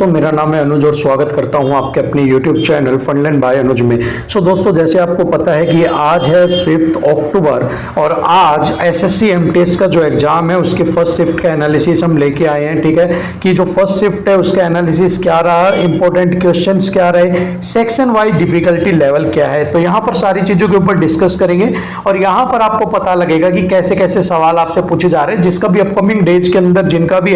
तो मेरा नाम है अनुज और स्वागत करता हूं आपके अपने YouTube चैनल फनलैंड बाय अनुज में। दोस्तों, जैसे आपको पता है कि आज है 5 अक्टूबर और आज एसएससी एमटीएस का जो एग्जाम है उसके फर्स्ट शिफ्ट का एनालिसिस हम लेके आए हैं। ठीक है कि जो फर्स्ट शिफ्ट है उसका एनालिसिस क्या रहा, इंपॉर्टेंट क्वेश्चंस क्या रहे, सेक्शन वाइज डिफिकल्टी लेवल क्या है, तो यहाँ पर सारी चीजों के ऊपर डिस्कस करेंगे और यहाँ पर आपको पता लगेगा कि कैसे कैसे सवाल आपसे पूछे जा रहे हैं। जिसका भी अपकमिंग डेज के अंदर जिनका भी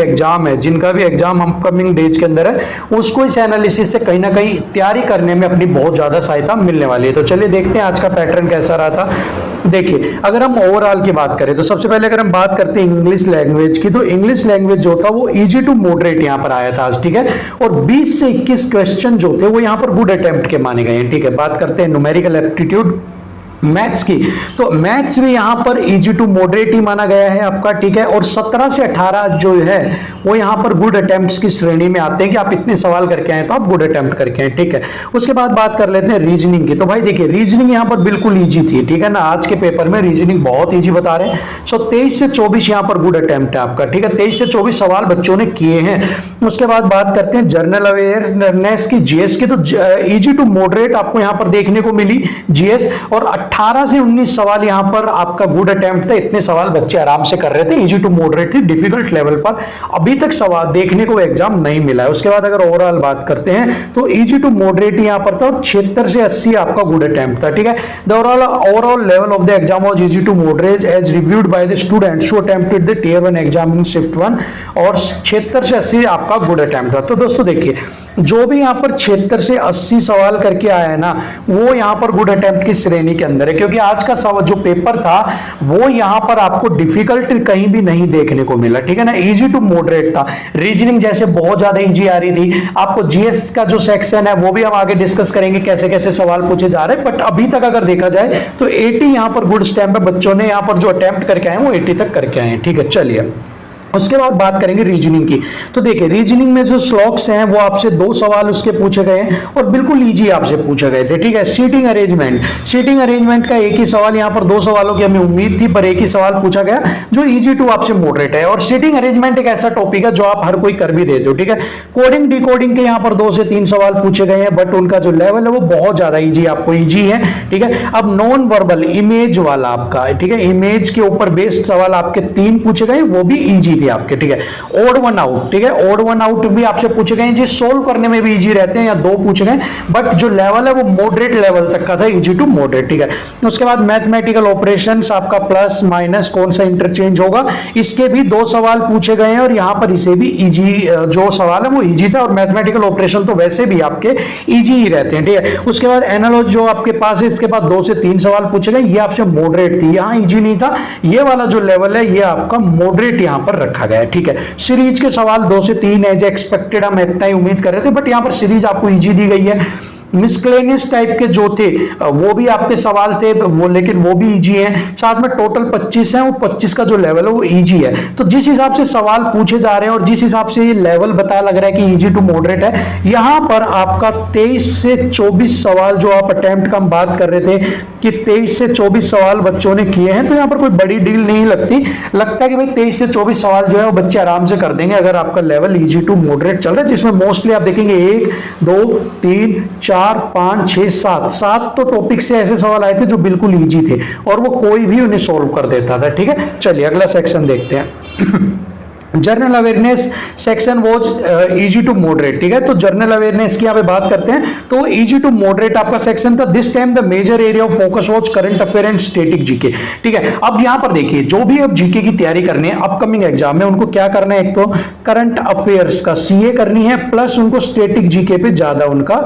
एग्जाम अपकमिंग डेज के अंदर उसको इस एनालिसिस से कहीं ना कहीं तैयारी करने में अपनी बहुत ज्यादा सहायता मिलने वाली है। तो चलिए देखते हैं आज का पैटर्न कैसा रहा था। देखिए, अगर हम ओवरऑल की बात करें तो सबसे पहले अगर हम बात करते हैं इंग्लिश लैंग्वेज की, तो इंग्लिश लैंग्वेज जो था वो इजी टू मॉडरेट यहां पर आया था आज। ठीक है, और 20 से 21 क्वेश्चन जो थे वो यहां पर गुड अटेम्प्ट के माने गए हैं। ठीक है, बात करते हैं न्यूमेरिकल एप्टीट्यूड मैथ्स की, तो मैथ्स भी यहां पर इजी टू मॉडरेट ही माना गया है आपका। ठीक है, और 17 से 18 जो है वो यहां पर गुड अटेम्प्ट्स की श्रेणी में आते हैं कि आप इतने सवाल करके आए तो आप गुड अटेम्प्ट करके आए। ठीक है, उसके बाद बात कर लेते हैं रीजनिंग की। तो भाई देखिए, रीजनिंग यहां पर बिल्कुल इजी थी। ठीक है ना, आज के पेपर में रीजनिंग बहुत इजी बता रहे हैं। 23 से 24 यहां पर गुड अटेम्प्ट है आपका। ठीक है, 23 से 24 सवाल बच्चों ने किए हैं। उसके बाद बात करते हैं जनरल अवेयरनेस की, जीएस की, तो इजी टू मॉडरेट आपको यहां पर देखने को मिली जीएस, और 18 से 19 सवाल यहां पर आपका गुड अटेम्प्ट था। इतने सवाल बच्चे आराम से कर रहे थे, इजी टू मॉडरेट थी। डिफिकल्ट लेवल पर अभी तक सवाल देखने को एग्जाम नहीं मिला है। उसके बाद अगर ओवरऑल बात करते हैं तो इजी टू मॉडरेट यहां पर था और 76 से 80 आपका गुड अटेम्प्ट था। ठीक है, the overall level of the exam was easy to moderate as reviewed by the students who attempted the tier 1 exam in shift 1, और 76 से 80 आपका गुड अटेम्प्ट था। तो दोस्तों देखिए, जो भी यहां पर 76 से 80 सवाल करके आया है ना, वो यहां पर गुड अटेम्प्ट की श्रेणी के अंदर है, क्योंकि आज का सवाल जो पेपर था वो यहां पर आपको डिफिकल्ट कहीं भी नहीं देखने को मिला। ठीक है ना, इजी टू मॉडरेट था। रीजनिंग जैसे बहुत ज्यादा इजी आ रही थी, आपको जीएस का जो सेक्शन है वो भी हम आगे डिस्कस करेंगे कैसे कैसे सवाल पूछे जा रहे हैं। बट अभी तक अगर देखा जाए तो 80 यहां पर गुड स्टैम्प है, बच्चों ने यहां पर जो अटेम्प्ट करके आए वो 80 तक करके आए हैं। ठीक है, चलिए उसके बाद बात करेंगे रीजनिंग की। तो देखिए, रीजनिंग में जो श्लोक्स हैं वो आपसे 2 सवाल उसके पूछे गए हैं और बिल्कुल इजी आपसे पूछे गए थे। ठीक है, सीटिंग अरेंजमेंट का एक ही सवाल, यहां पर 2 सवालों की हमें उम्मीद थी पर एक ही सवाल पूछा गया जो इजी टू आपसे मॉडरेट है। और सीटिंग अरेंजमेंट एक ऐसा टॉपिक है जो आप हर कोई कर भी देते हो। ठीक है, कोडिंग डिकोडिंग के यहां पर 2 से 3 सवाल पूछे गए हैं, बट उनका जो लेवल है वो बहुत ज्यादा इजी आपको इजी है। ठीक है, अब नॉन वर्बल इमेज वाला आपका, ठीक है, इमेज के ऊपर बेस्ड सवाल आपके 3 पूछे गए, वो भी इजी आपके। ठीक है, ओड वन आउट, ठीक है, ओड वन आउट भी आपसे पूछे गए, जी सोल्व करने में भी इजी रहते हैं, या 2 पूछे गए, बट जो लेवल है वो मॉडरेट लेवल तक का था, इजी टू मॉडरेट। ठीक है, उसके बाद मैथमेटिकल ऑपरेशंस आपका प्लस माइनस कौन सा इंटरचेंज होगा, इसके भी 2 सवाल पूछे गए हैं और यहां पर इसे भी इजी जो सवाल है वो इजी था, और मैथमेटिकल ऑपरेशन तो वैसे भी आपके इजी ही रहते हैं। ठीक है, उसके बाद एनालॉजी जो आपके पास है, इसके बाद 2 से 3 सवाल पूछे गए, ये आपसे मॉडरेट थी, यहां इजी नहीं था। ये वाला जो लेवल है ये आपका मॉडरेट यहां पर रखा गया है। ठीक है, सीरीज के सवाल 2 से 3 एज एक्सपेक्टेड, हम इतना ही उम्मीद कर रहे थे, बट यहां पर सीरीज आपको इजी दी गई है। मिसक्लेनियस टाइप के जो थे वो भी आपके सवाल थे वो, लेकिन वो भी इजी हैं। साथ में टोटल 25 हैं और 25 का जो लेवल है वो इजी है। तो जिस हिसाब से सवाल पूछे जा रहे हैं और जिस हिसाब से ये लेवल बता लग रहा है कि इजी टू मॉडरेट है, यहां पर आपका 23 से 24 सवाल जो आप अटेम्प्ट का हम बात कर रहे थे कि 23 से 24 सवाल बच्चों ने किए हैं, तो यहां पर कोई बड़ी डील नहीं लगता है कि भाई 23 से 24 सवाल जो है वो बच्चे आराम से कर देंगे अगर आपका लेवल इजी टू मॉडरेट चल रहा है, जिसमें मोस्टली आप देखेंगे 1 2 3 4 5 6 7 तो टॉपिक से ऐसे सवाल आए थे जो बिल्कुल इजी थे और वो कोई भी उन्हें सॉल्व कर देता था। ठीक है, चलिए अगला सेक्शन देखते हैं। General awareness section was easy to moderate. ठीक है, तो जर्नल अवेयरनेस की यहाँ पे बात करते हैं तो इजी टू मॉडरेट आपका सेक्शन था। This time the major area of focus was current affair and static GK. ठीक है, अब यहाँ पर देखिए, जो भी अब जीके की तैयारी करनी है अपकमिंग एग्जाम में, उनको क्या करना है, एक तो करंट अफेयर्स का सीए करनी है, प्लस उनको स्टैटिक जीके पे ज्यादा उनका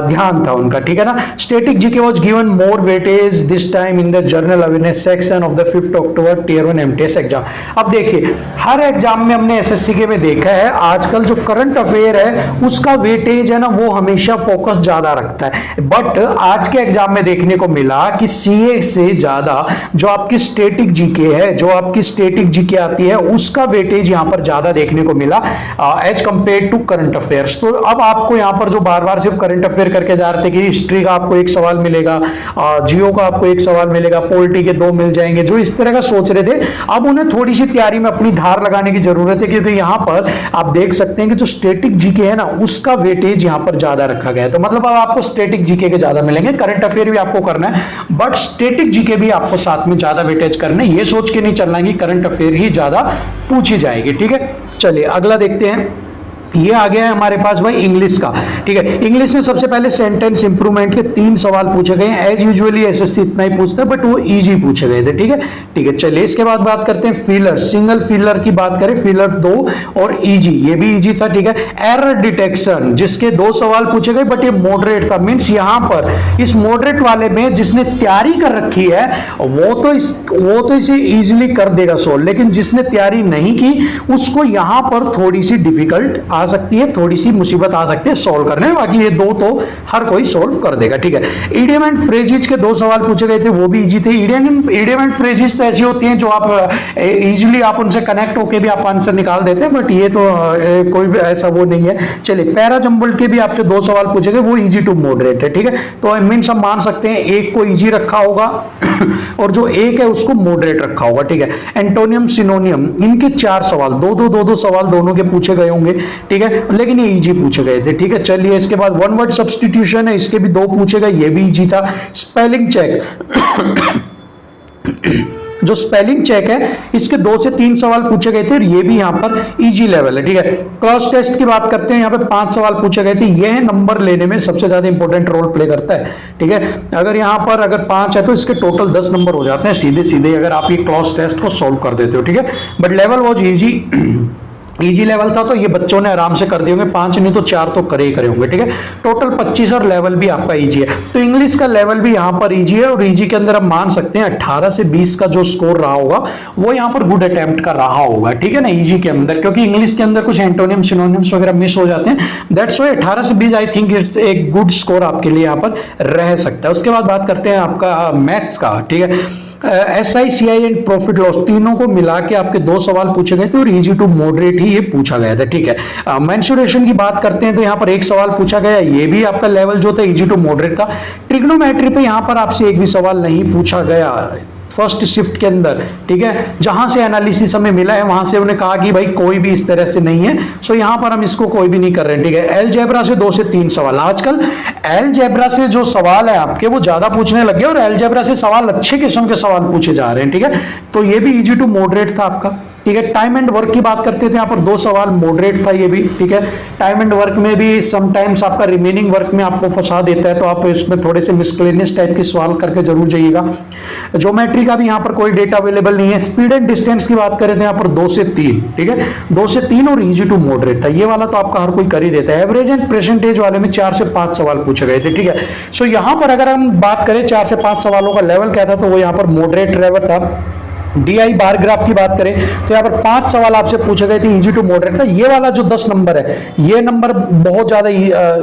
ध्यान था उनका। ठीक है ना, static GK was given more weightage this time in the general awareness section of the 5 October tier 1 MTS exam. अब देखिए, हर एग्जाम में हमने एसएससी के में देखा है आजकल जो करंट अफेयर है उसका वेटेज है ना वो हमेशा फोकस ज्यादा रखता है, बट आज के एग्जाम में देखने को मिला कि सीए से ज्यादा जो आपकी स्टैटिक जीके है, जो आपकी स्टैटिक जीके आती है, उसका वेटेज यहां पर ज्यादा देखने को मिला as compare to current affairs. तो अब आपको यहां पर जो बार बार सिर्फ करंट अफेयर करके जा रहे थे कि हिस्ट्री का आपको 1 सवाल मिलेगा, जियो का आपको 1 सवाल मिलेगा, पॉलिटी के 2 मिल जाएंगे, जो इस तरह का सोच रहे थे, अब उन्हें थोड़ी सी तैयारी में अपनी धार लगाने की जरूरत है, क्योंकि यहाँ पर आप देख सकते हैं कि जो स्टैटिक जीके है ना उसका वेटेज यहाँ पर ज्यादा रखा गया है। तो मतलब अब आपको स्टैटिक जीके के ज्यादा मिलेंगे, करंट अफेयर भी आपको करना है बट स्टैटिक जीके भी आपको साथ में ज्यादा वेटेज करना है। ये सोच के नहीं चलना कि करंट अफेयर ही ज्यादा पूछी जाएगी, ठीक है। चलिए अगला देखते हैं। ये आ गया है हमारे पास भाई इंग्लिश का, ठीक है। इंग्लिश में सबसे पहले सेंटेंस इंप्रूवमेंट के 3 सवाल पूछे गए हैं। एज यूजुअली एसएससी इतना ही पूछता है बट वो इजी पूछे गए थे, ठीक है, ठीक है। चलिए इसके बाद बात करते हैं फिलर, सिंगल फिलर की बात करें, फिलर 2 और इजी, ये भी इजी था, ठीक है। एरर डिटेक्शन जिसके 2 सवाल पूछे गए बट ये मॉडरेट था, मींस यहां पर इस मॉडरेट वाले में जिसने तैयारी कर रखी है वो तो इसे इजीली कर देगा सोल्व, लेकिन जिसने तैयारी नहीं की उसको यहां पर थोड़ी सी डिफिकल्ट आ सकती है, थोड़ी सी मुसीबत आ सकती है सोल्व करने में। बाकी ये 2 तो हर कोई सोल्व कर देगा, ठीक है। इडियम एंड फ्रेजेस के 2 सवाल पूछे गए थे, वो भी इजी थे। इडियम एंड फ्रेजेस तो ऐसी होती हैं जो आप इजीली आप उनसे कनेक्ट होकर भी आप आंसर निकाल देते हैं, बट ये तो कोई भी ऐसा वो नहीं है। चलिए पैरा जंबल के भी आपसे 2 सवाल पूछे गए, वो इजी टू मॉडरेट है, ठीक है। तो मीन्स हम मान सकते हैं एक को इजी रखा होगा और जो एक है उसको मॉडरेट रखा होगा, ठीक है। एंटोनियम सिनोनियम इनके 4 सवाल, दो सवाल दोनों के पूछे गए होंगे, ठीक है, लेकिन ये इजी पूछे गए थे, ठीक है। चलिए इसके बाद वन वर्ड सब्स्टिट्यूशन है, इसके भी 2 पूछे गए, ये भी इजी था। स्पेलिंग चेक जो स्पेलिंग चेक है इसके 2 से 3 सवाल पूछे गए थे और ये भी यहां पर इजी लेवल है, ठीक है। क्रॉस टेस्ट की बात करते हैं, यहां पे 5 सवाल पूछे गए थे, यह नंबर लेने में सबसे ज्यादा इंपॉर्टेंट रोल प्ले करता है, ठीक है। अगर यहां पर अगर 5 है तो इसके टोटल 10 नंबर हो जाते हैं सीधे सीधे अगर आप ये क्रॉस टेस्ट को सॉल्व कर देते हो, ठीक है। But level was easy level था तो ये बच्चों ने आराम से कर दिए होंगे, 5 नहीं तो 4 तो करे ही करे होंगे, ठीक है। टोटल 25 और लेवल भी आपका इजी है। तो इंग्लिश का लेवल भी यहाँ पर इजी है और इजी के अंदर हम मान सकते हैं 18 से 20 का जो स्कोर रहा होगा वो यहाँ पर गुड अटेम्प्ट का रहा होगा, ठीक है ना, इजी के अंदर, क्योंकि इंग्लिश के अंदर कुछ एंटोनियम सिनोनिम्स वगैरह मिस हो जाते हैं। दैट्स व्हाई 18 से 20 आई थिंक इट्स एक गुड स्कोर आपके लिए यहाँ पर रह सकता है। उसके बाद बात करते हैं आपका मैथ्स का, ठीक है। SI CI and profit loss तीनों को मिला के आपके 2 सवाल पूछे गए थे और इजी टू मॉडरेट ही ये पूछा गया था, ठीक है। मेंसुरेशन की बात करते हैं तो यहाँ पर 1 सवाल पूछा गया, ये भी आपका लेवल जो था इजी टू मॉडरेट था। ट्रिग्नोमेट्री पे यहाँ पर आपसे एक भी सवाल नहीं पूछा गया फर्स्ट शिफ्ट के अंदर, ठीक है। जहां से एनालिसिस हमें मिला है वहां से उन्होंने कहा कि भाई कोई भी इस तरह से नहीं है, सो यहां पर हम इसको कोई भी नहीं कर रहे हैं, ठीक है। अलजेब्रा से 2 से 3 सवाल, आजकल अलजेब्रा से जो सवाल है आपके वो ज्यादा पूछने लगे और अलजेब्रा से सवाल अच्छे किस्म के सवाल पूछे जा रहे हैं, ठीक है। तो ये भी इजी टू मॉडरेट था आपका, ठीक है। टाइम एंड वर्क की बात करते थे, यहाँ पर 2 सवाल मॉडरेट था ये भी, ठीक है। टाइम एंड वर्क में भी समटाइम्स आपका रिमेनिंग वर्क में आपको फंसा देता है, तो आप इसमें थोड़े से मिसक्लेनियस टाइप के सवाल करके जरूर जाइएगा। ज्योमेट्री का भी यहाँ पर कोई डेटा अवेलेबल नहीं है। स्पीड एंड डिस्टेंस की बात करें तो यहाँ पर 2 से 3, ठीक है, 2 से 3 और इजी टू मॉडरेट था, ये वाला तो आपका हर कोई कर ही देता है। एवरेज एंड परसेंटेज वाले में 4 से 5 सवाल पूछे गए थे, ठीक है। सो यहाँ पर अगर हम बात करें 4 से 5 सवालों का लेवल क्या था तो वो यहाँ पर मॉडरेट लेवल था। DI बार ग्राफ की बात करें तो यहाँ पर 5 सवाल आपसे पूछे गए थे, इजी टू मॉडरेट था। ये वाला जो 10 नंबर है ये नंबर बहुत ज्यादा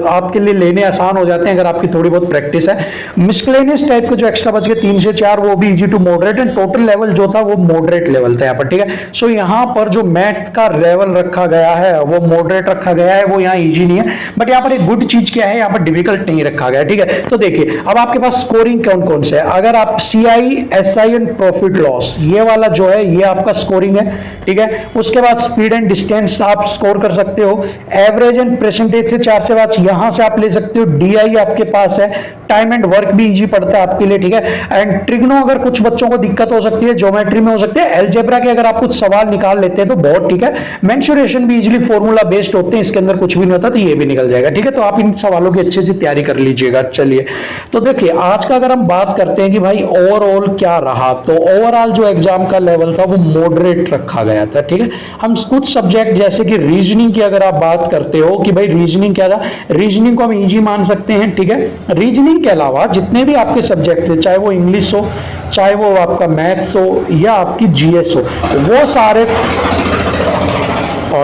आपके लिए लेने आसान हो जाते हैं अगर आपकी थोड़ी बहुत प्रैक्टिस है। मिसक्लेनियस टाइप के जो एक्स्ट्रा बच गए 3 से 4 वो भी easy to moderate and total level जो था वो मॉडरेट लेवल था यहाँ पर, ठीक है। सो यहाँ पर जो मैथ का लेवल रखा गया है वो मॉडरेट रखा गया है, वो यहाँ इजी नहीं है, बट यहाँ पर एक गुड चीज क्या है, यहाँ पर डिफिकल्ट नहीं रखा गया, ठीक है। तो देखिए अब आपके पास स्कोरिंग कौन कौन से है, अगर आप CI SI and profit loss ये वाला जो है ये आपका स्कोरिंग है, ठीक है। उसके बाद स्पीड एंड डिस्टेंस आप स्कोर कर सकते हो। एवरेज एंड परसेंटेज से 4 से 5 यहां से आप ले सकते हो। DI आपके पास है। टाइम एंड वर्क भी इजी पड़ता है आपके लिए, ठीक है। एंड ट्रिग्नो अगर कुछ बच्चों को दिक्कत हो सकती है, ज्योमेट्री में हो सकती है, अलजेब्रा के अगर आप कुछ सवाल निकाल लेते हैं तो बहुत ठीक है। मेंसुरेशन भी इजीली फॉर्मूला बेस्ड होते हैं, इसके अंदर कुछ भी नहीं होता तो ये भी निकल जाएगा, ठीक है। तो आप इन सवालों की अच्छे से तैयारी कर लीजिएगा। चलिए तो देखिए आज का अगर हम बात करते हैं कि भाई ओवरऑल क्या रहा, तो ओवरऑल जो एग्जाम का लेवल था वो मॉडरेट रखा गया था, ठीक है। हम कुछ सब्जेक्ट जैसे कि रीजनिंग की अगर आप बात करते हो कि भाई रीजनिंग क्या था, रीजनिंग को हम इजी मान सकते हैं, ठीक है। रीजनिंग के अलावा जितने भी आपके सब्जेक्ट थे, चाहे वो इंग्लिश हो, चाहे वो आपका मैथ्स हो या आपकी GS हो, वो सारे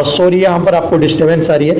सॉरी यहाँ पर आपको डिस्टर्बेंस आ रही है।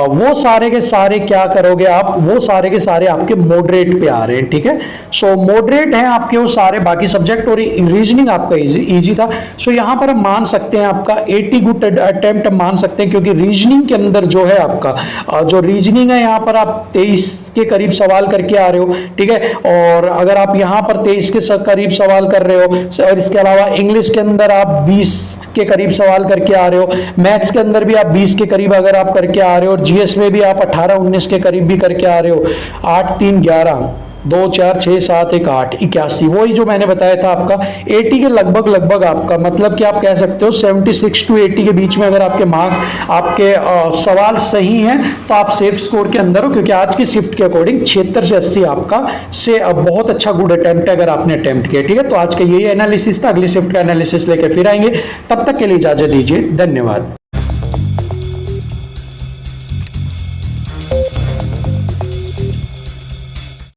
वो सारे के सारे क्या करोगे आप, वो सारे के सारे आपके मॉडरेट पे आ रहे हैं, ठीक है। सो मॉडरेट हैं आपके वो सारे बाकी सब्जेक्ट, और रीजनिंग आपका इजी था। सो यहाँ पर हम मान सकते हैं आपका 80 गुड अटेम्प्ट हम मान सकते हैं, क्योंकि रीजनिंग के अंदर जो है आपका जो रीजनिंग है यहाँ पर आप 23 के करीब सवाल करके आ रहे हो, ठीक है। और अगर आप यहाँ पर 23 के करीब सवाल कर रहे हो, और इसके अलावा इंग्लिश के अंदर आप 20 के करीब सवाल करके आ रहे हो, मैथ्स के अंदर भी आप 20 के करीब अगर आप करके आ रहे हो, और जीएस में भी आप 18-19 के करीब भी करके आ रहे हो, 8 3 11 2 4 6 7 1 8 81, वही जो मैंने बताया था आपका 80 के लगभग आपका, मतलब कि आप कह सकते हो 76 to 80 के बीच में अगर आपके मार्क आपके सवाल सही हैं तो आप सेफ स्कोर के अंदर हो, क्योंकि आज की शिफ्ट के अकॉर्डिंग 76 से 80 आपका से बहुत अच्छा गुड अटेम्प्ट है अगर आपने अटेम्प्ट किया, ठीक है। तो आज का यही एनालिसिस था, अगली शिफ्ट का एनालिसिस लेकर फिर आएंगे, तब तक के लिए इजाजत दीजिए, धन्यवाद।